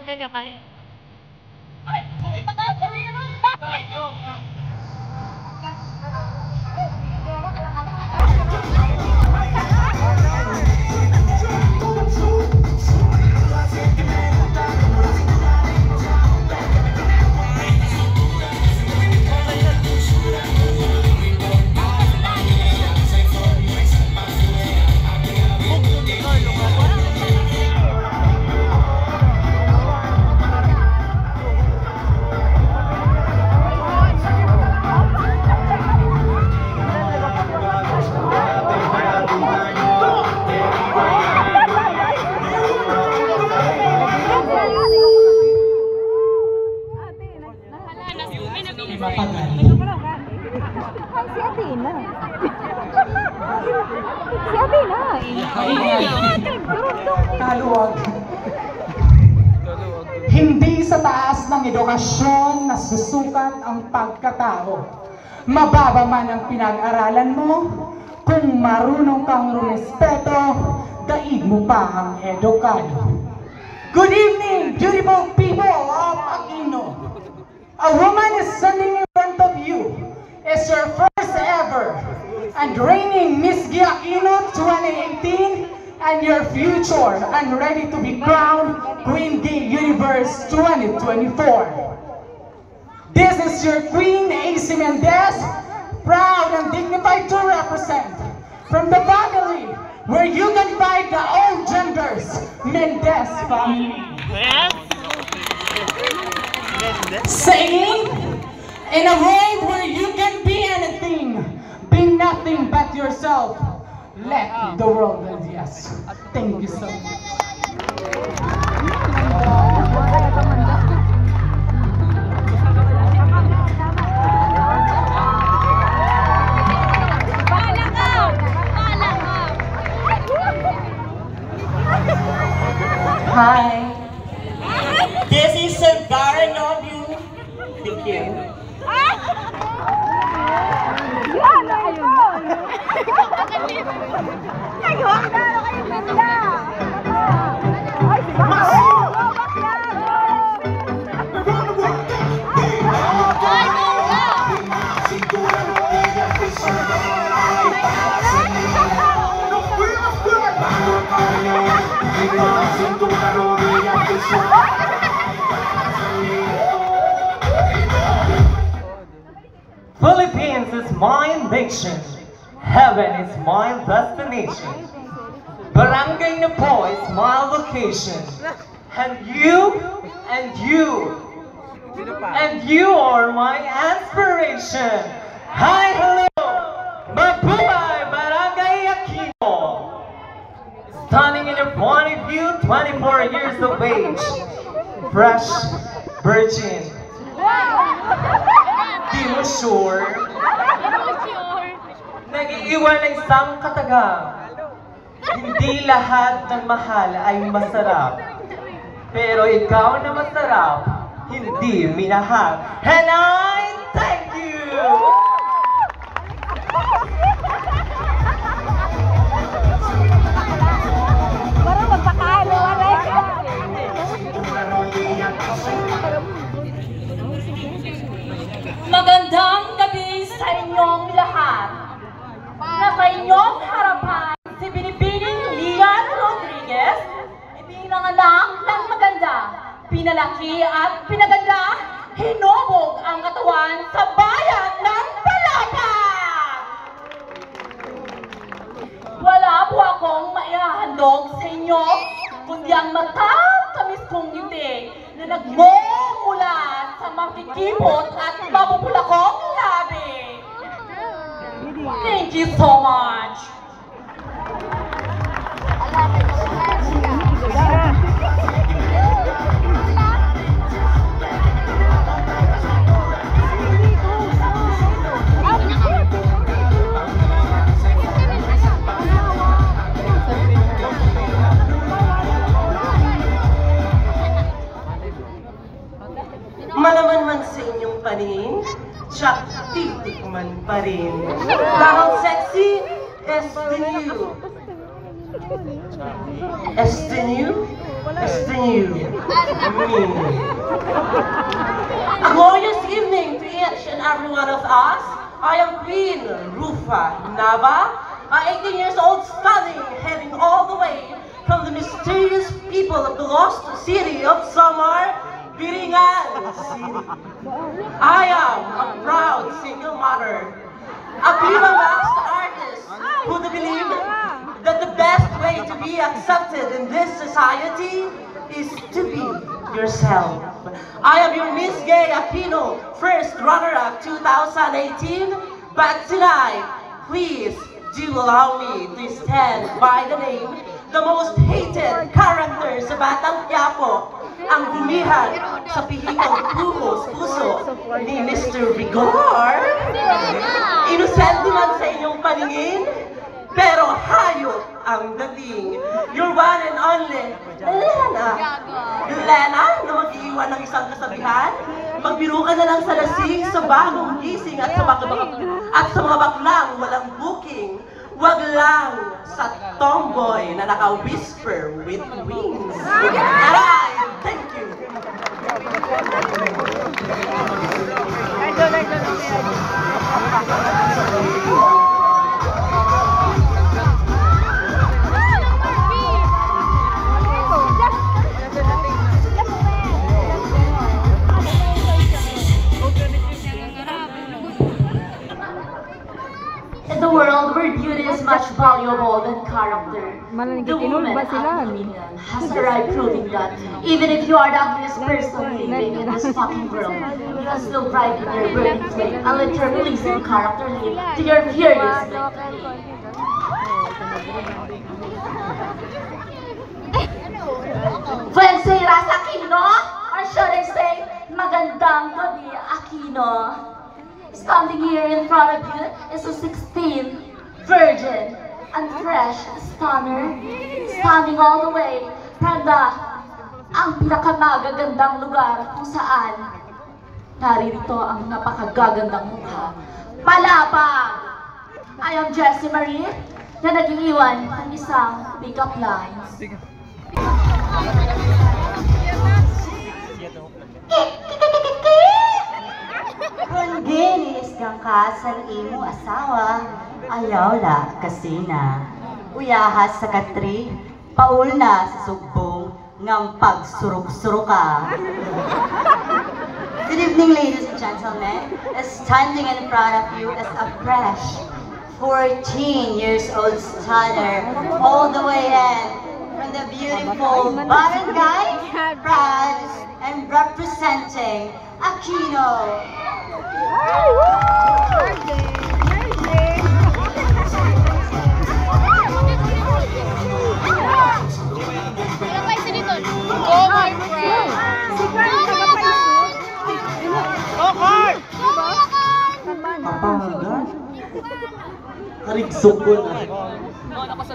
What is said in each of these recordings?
kaya kaya. Si Athena. Si Athena. Kaluwag. Hindi sa taas ng edukasyon nasusukat ang pagkatao. Mababa man ang pinag-aralan mo, kung marunong kang rumispeto, daig mo pa ang edukado. Good evening, beautiful people of Aquino. A woman is standing in front of you. It's your first ever and reigning Miss Aquino 2018 and your future and ready to be crowned Queen Gay Universe 2024. This is your Queen AC Mendez, proud and dignified to represent from the family where you can find the all genders Mendez family. Saying, in a world where you can be anything, be nothing but yourself, let the world know yes. Thank you so much. Hi. This is a very of you. Thank you. Philippines is my nation. Heaven is my destination. Barangay na po is my location. And you are my inspiration. Hi, hello, mabuhay Barangay Aquino. Standing in front of you, 24 years of age, fresh, virgin. Di mo sure? Nag-iiwan ng isang katagang. Hindi lahat ng mahal ay masarap. Pero ikaw na masarap, hindi minahal. And I thank you! Parang magpakalawan eh. Magandang gabi sa inyong lahat. Nasa inyong harapan si Binibining Lian Rodriguez, ipinanganak ng maganda, pinalaki at pinaganda, hinubog ang katawan sa bayan ng Palapan. Wala po akong maihahandog sa inyo, kundi ang matatamis kong ngiti na nagmumulat sa makikipot at mapupula kong labi. Thank you so much. Malaman man sa inyong panin, tsak titikman pa rin. Dahil sexy is the new. Este new, me. A glorious evening to each and every one of us. I am Queen Rufa Nava, 18 years old, stunning, heading all the way from the mysterious people of the lost city of Samar, Biringan City. I am a proud single mother, a Viva-Maxed artist who believe that the best way to be accepted in this society is to be yourself. I am your Miss Gay Aquino, first runner-up 2018, but tonight, please do allow me to stand by the name, the most hated character sa Batang Quiapo, ang bumihan sa pihikang puso ni Mr. Vigor. Inosente man sa inyong paningin, pero hayop ang dating. Your one and only, Lena. Lena, na mag-iiwan ng isang kasabihan, magbiro ka na lang sa lasing, sa bagong gising at sa mga baklang walang booking. Wag lang sa tomboy na naka-whisper with wings. Alright, thank you. In the world where beauty is much valuable than character, the woman ba sila? has arrived proving that even if you are the ugliest person living in this fucking world, you can still brighten your burning flame and let your pleasing character lead to your furious victory. Buenas Aquino, or should I say, magandang gabi Aquino. Standing here in front of you is a 16th virgin and fresh stunner, standing all the way from ang pinakamagagandang lugar kung saan naririto ang napakagagandang mukha. Palapang! I am Jessie Marie na nag-iwan ng isang pick-up lines. Kung ginis kang kasal imo asawa, ayaw la kasina. Uyahas sa katri, paul na sa sugbong, ngam pagsurok-surok ka. Good evening, ladies and gentlemen. Standing in front of you is a fresh 14 years old stunner, all the way in from the beautiful barangay, proud and representing Aquino. Oh my friend! Papahagan? Karigsok ko na.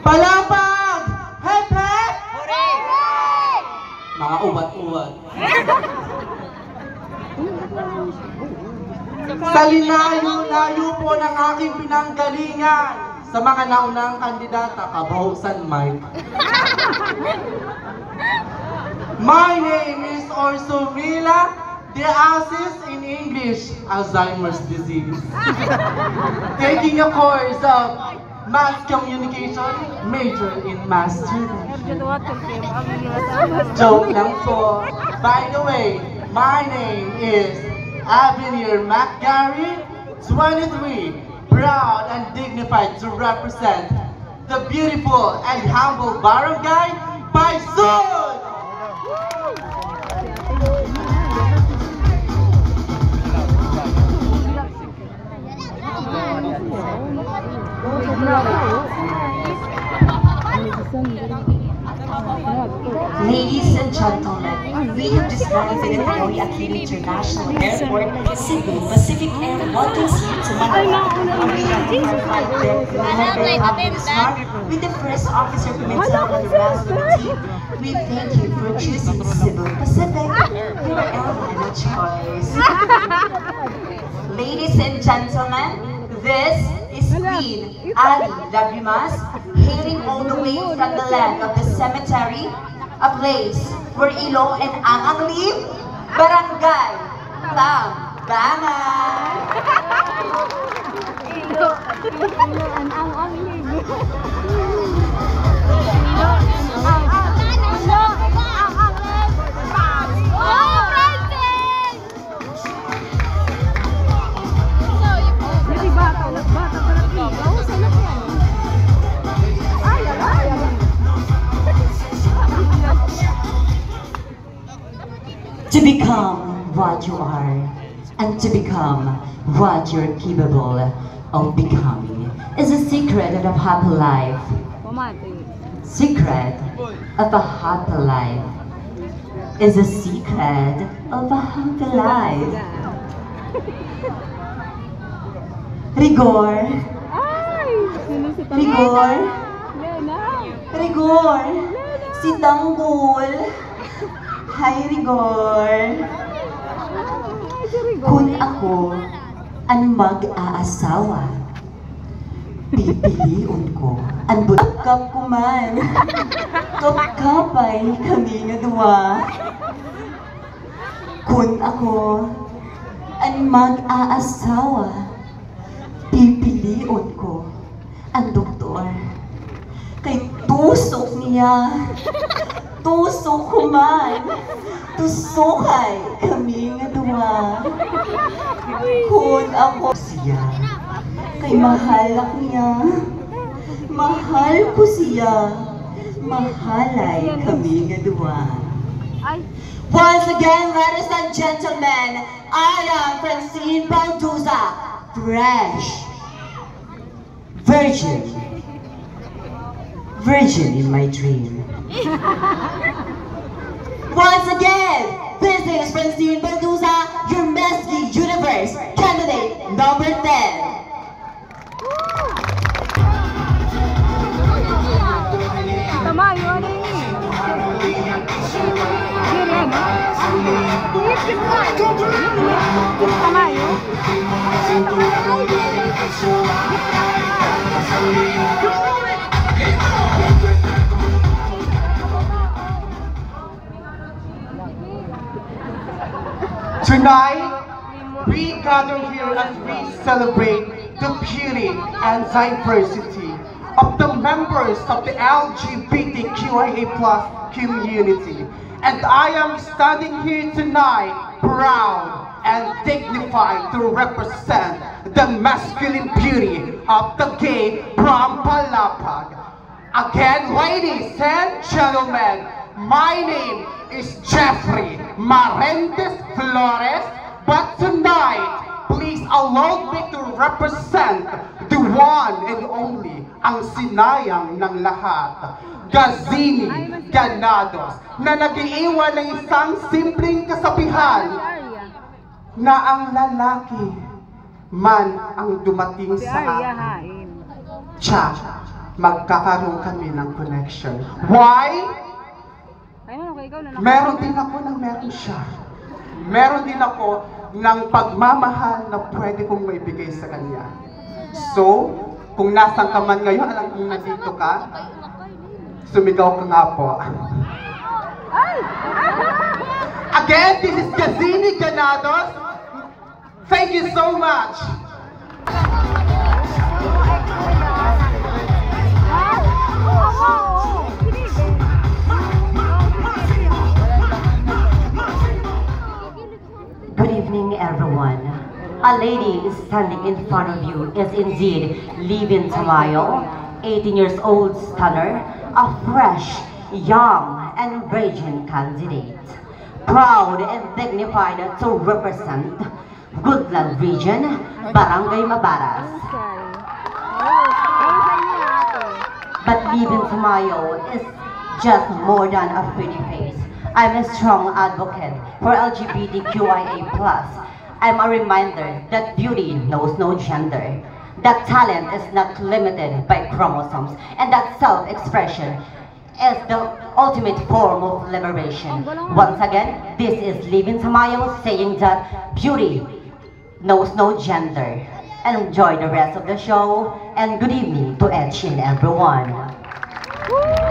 Palapag! Hep, hep! Mga ubat-ubat. Sa linayo-layo po ng aking pinanggalingan sa mga naunang kandidata, kabahusan Mike. My name is Orsumila Diasis, in English, Alzheimer's disease. Taking a course of mass communication, major in mass studies. Joke lang po. By the way, my name is Avenir McGarry, 23, proud and dignified to represent the beautiful and humble barangay Paisud! Ladies and gentlemen, we have just arrived at Ninoy Aquino International Airport, Cebu, Pacific Air welcomes you to Manila. On behalf of our flight with the first officer Pimentel and the rest of the team, we thank you for choosing Cebu Pacific, your airline of choice. Ladies and gentlemen, This is Queen Ali Lagrimas, hailing all the way from the land of the cemetery, a place where Ilo and Ang live, Barangay Tambangan. Ilo and ang live. To become what you are, and to become what you're capable of becoming, is a secret of a happy life. Secret of a happy life is a secret of a happy life. Rigor, Rigor, Rigor, si Tanggol. Hi, Rigor. Kung ako ang mag-aasawa, pipiliun ko ang butkap ko man. Kapkapay kami nga duwa. Kung ako ang mag-aasawa, pipiliun ko ang doktor. Kay tusok niya. Tusok ko man, tusokay kami nga duwa. Kung ako siya, kay mahalak niya, mahal ko siya, mahalay kami nga duwa. Once again, ladies and gentlemen, I am Francine Balduza, fresh, virgin, virgin in my dream. Once again, this is Francine Balduza, your Miss Universe candidate number 10. Tama, yun Tonight, we gather here as we celebrate the beauty and diversity of the members of the LGBTQIA+ community. And I am standing here tonight proud and dignified to represent the masculine beauty of the gay from Palapag. Again, ladies and gentlemen, my name is Jeffrey Marendes Flores, but tonight, please allow me to represent the one and only, ang sinayang ng lahat, Gazini Ganados, na nag-iiwan ng isang simpleng kasabihan na ang lalaki man ang dumating sa akin, tiyak, magkakaroon kami ng connection. Why? Meron din ako ng meron siya. Meron din ako ng pagmamahal na pwede kong maibigay sa kanya. So, kung nasan ka man ngayon, alam kong nandito ka, sumigaw ka nga po. Again, this is Gazini Ganados. Thank you so much. Good evening, everyone. A lady is standing in front of you is indeed Livin Tamayo, 18 years old stunner, a fresh, young, and virgin candidate. Proud and dignified to represent Goodland Region, Barangay Mabaras. But Livin Tamayo is just more than a pretty face. I'm a strong advocate for LGBTQIA+. I'm a reminder that beauty knows no gender, that talent is not limited by chromosomes, and that self-expression is the ultimate form of liberation. Once again, this is Livin Tamayo saying that beauty knows no gender. and enjoy the rest of the show. And good evening to each and everyone.